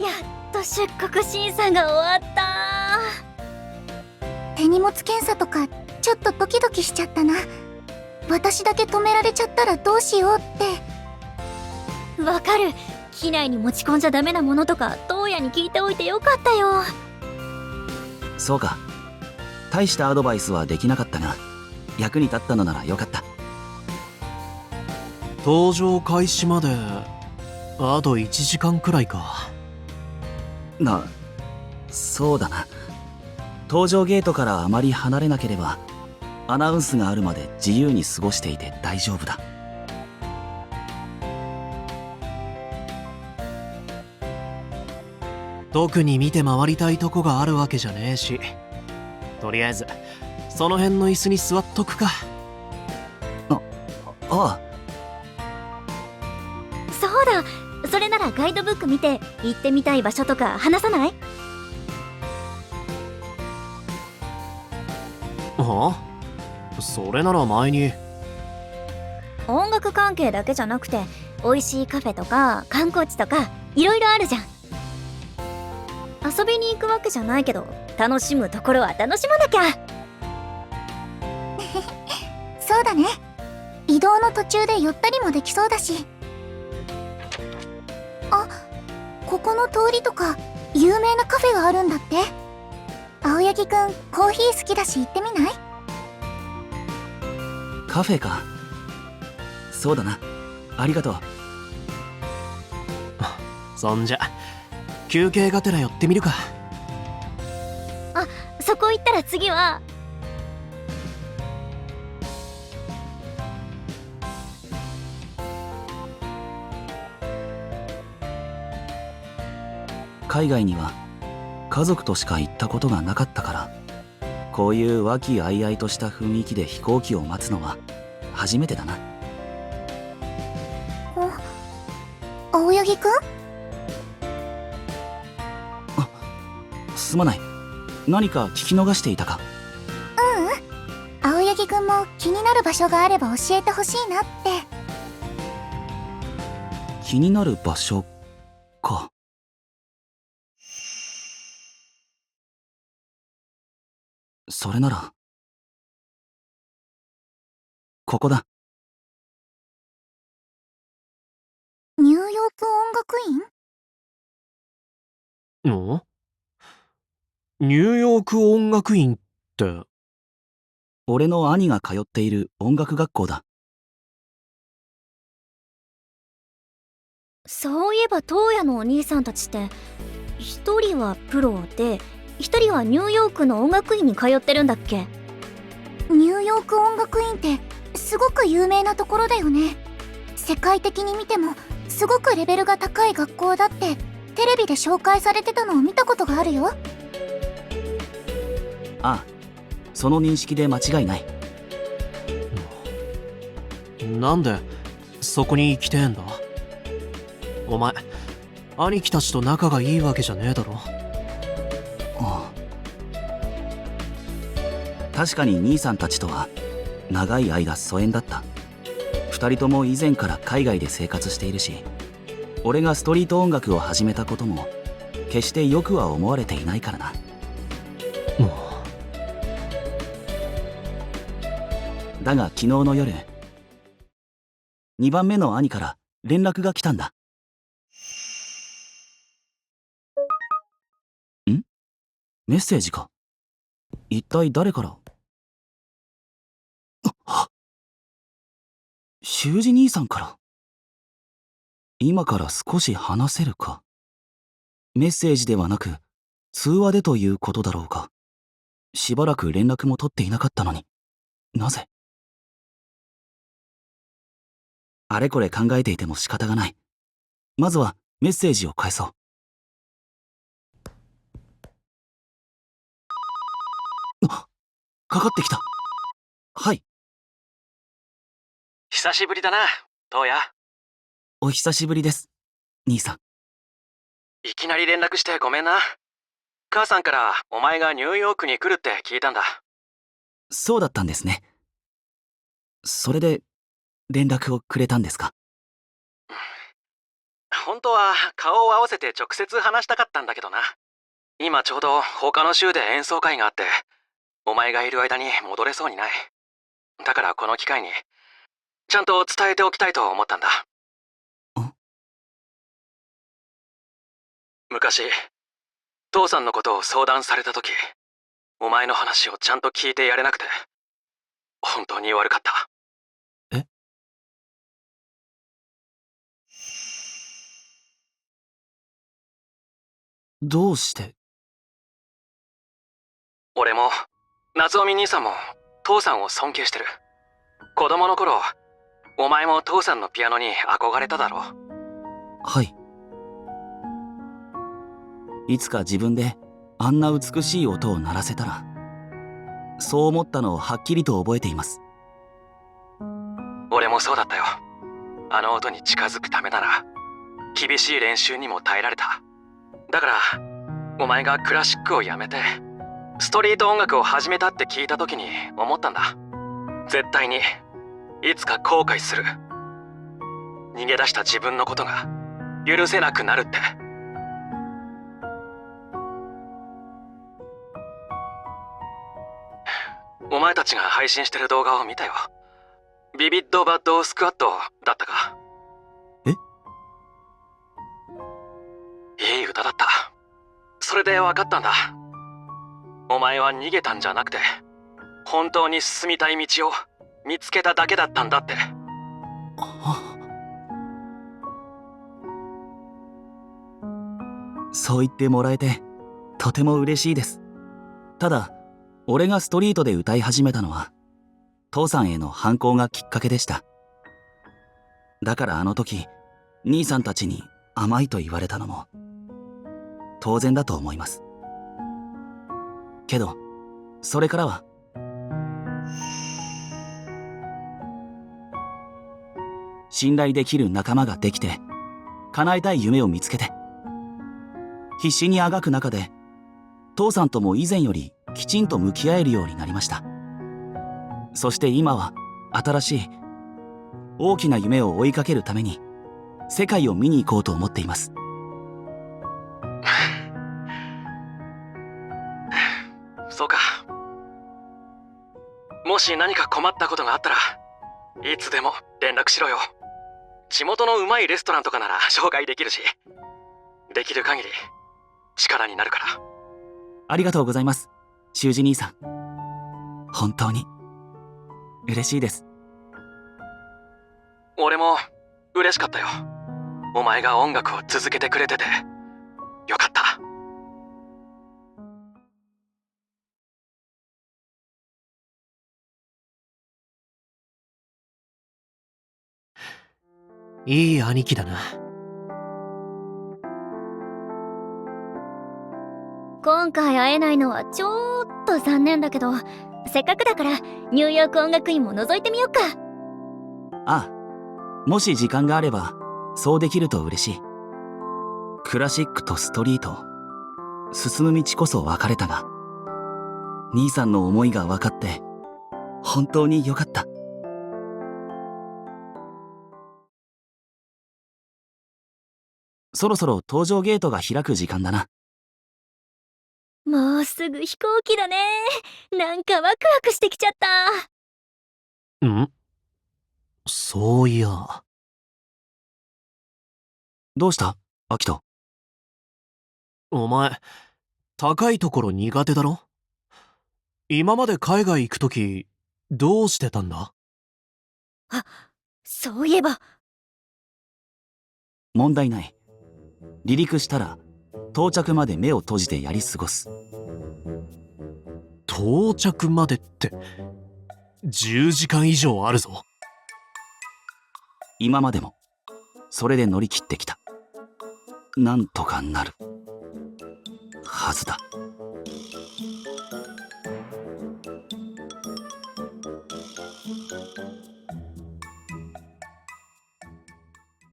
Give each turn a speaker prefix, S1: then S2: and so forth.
S1: やっと出国審査が終わった。
S2: 手荷物検査とかちょっとドキドキしちゃったな。私だけ止められちゃったらどうしようって。
S1: わかる。機内に持ち込んじゃダメなものとかトウヤに聞いておいてよかったよ。
S3: そうか。大したアドバイスはできなかったが、役に立ったのならよかった。
S4: 搭乗開始まであと1時間くらいか。
S3: そうだな。搭乗ゲートからあまり離れなければ、アナウンスがあるまで自由に過ごしていて大丈夫だ。
S4: 特に見て回りたいとこがあるわけじゃねえし、とりあえずその辺の椅子に座っとくか。
S3: ああ。
S1: そうだ、それならガイドブック見て行ってみたい場所とか話さない？
S4: はあ？それなら前に。
S1: 音楽関係だけじゃなくて美味しいカフェとか観光地とかいろいろあるじゃん。遊びに行くわけじゃないけど楽しむところは楽しまなきゃ。
S2: そうだね。移動の途中で寄ったりもできそうだし。あ、ここの通りとか有名なカフェがあるんだって。青柳くんコーヒー好きだし行ってみない？
S3: カフェか。そうだな。ありがとう。
S4: そんじゃ休憩がてら寄ってみるか。
S1: あ、そこ行ったら次は
S3: 海外には家族としか行ったことがなかったから、こういう和気あいあいとした雰囲気で飛行機を待つのは初めてだな。
S2: 青柳くん？
S3: すまない。何か聞き逃していたか？
S2: 青柳くんも気になる場所があれば教えてほしいなって。
S3: 気になる場所か。それならここだ。
S2: ニューヨーク音楽院？
S4: ん？ニューヨーク音楽院って。
S3: 俺の兄が通っている音楽学校だ。
S1: そういえばトウヤのお兄さんたちって一人はプロで一人はニューヨークの音楽院に通ってるんだっけ？
S2: ニューヨーク音楽院ってすごく有名なところだよね。世界的に見てもすごくレベルが高い学校だってテレビで紹介されてたのを見たことがあるよ。
S3: ああ、その認識で間違いない。
S4: なんでそこに行きてえんだ？お前兄貴たちと仲がいいわけじゃねえだろ。
S3: ああ、確かに兄さんたちとは長い間疎遠だった。二人とも以前から海外で生活しているし、俺がストリート音楽を始めたことも決してよくは思われていないからな。だが昨日の夜、2番目の兄から連絡が来たんだ。メッセージか。一体誰から？修二兄さんから。今から少し話せるか。メッセージではなく通話でということだろうか。しばらく連絡も取っていなかったのに、なぜ？あれこれ考えていても仕方がない。まずはメッセージを返そう。かかってきた。はい。
S4: 久しぶりだな、トウヤ。
S3: お久しぶりです、兄さん。
S4: いきなり連絡してごめんな。母さんからお前がニューヨークに来るって聞いたんだ。
S3: そうだったんですね。それで連絡をくれたんですか？
S5: 本当は顔を合わせて直接話したかったんだけどな。今ちょうど他の州で演奏会があって、お前がいる間に戻れそうにない。だからこの機会にちゃんと伝えておきたいと思ったんだ。昔父さんのことを相談された時、お前の話をちゃんと聞いてやれなくて本当に悪かった。
S3: え？どうして？
S5: 俺も夏臣兄さんも父さんを尊敬してる。子供の頃お前も父さんのピアノに憧れただろ。
S3: はい。いつか自分であんな美しい音を鳴らせたら、そう思ったのをはっきりと覚えています。
S5: 俺もそうだったよ。あの音に近づくためなら厳しい練習にも耐えられた。だからお前がクラシックをやめてストリート音楽を始めたって聞いた時に思ったんだ。絶対にいつか後悔する。逃げ出した自分のことが許せなくなるって。お前たちが配信してる動画を見たよ。ビビッドバッドスクワットだったか。
S3: え？
S5: いい歌だった。それで分かったんだ。お前は逃げたんじゃなくて本当に進みたい道を見つけただけだったんだって。
S3: そう言ってもらえてとても嬉しいです。ただ俺がストリートで歌い始めたのは父さんへの反抗がきっかけでした。だからあの時兄さんたちに甘いと言われたのも当然だと思います。けどそれからは信頼できる仲間ができて、叶えたい夢を見つけて、必死にあがく中で父さんとも以前よりきちんと向き合えるようになりました。そして今は新しい大きな夢を追いかけるために世界を見に行こうと思っています。
S5: そうか。もし何か困ったことがあったらいつでも連絡しろよ。地元のうまいレストランとかなら紹介できるし、できる限り力になるから。
S3: ありがとうございます、修二兄さん。本当に嬉しいです。
S5: 俺も嬉しかったよ。お前が音楽を続けてくれててよかった。
S4: いい兄貴だな。
S1: 今回会えないのはちょっと残念だけど、せっかくだからニューヨーク音楽院も覗いてみよっか。
S3: ああ、もし時間があればそうできると嬉しい。クラシックとストリート、進む道こそ分かれたが、兄さんの思いが分かって本当によかった。そろそろ搭乗ゲートが開く時間だな。
S1: もうすぐ飛行機だね。なんかワクワクしてきちゃった。
S4: ん？そういや。
S3: どうしたアキト？
S4: お前、高いところ苦手だろ？今まで海外行くとき、どうしてたんだ？
S1: あ、そういえば。
S3: 問題ない。離陸したら到着まで目を閉じてやり過ごす。
S4: 到着までって10時間以上あるぞ。
S3: 今までもそれで乗り切ってきた。なんとかなるはずだ。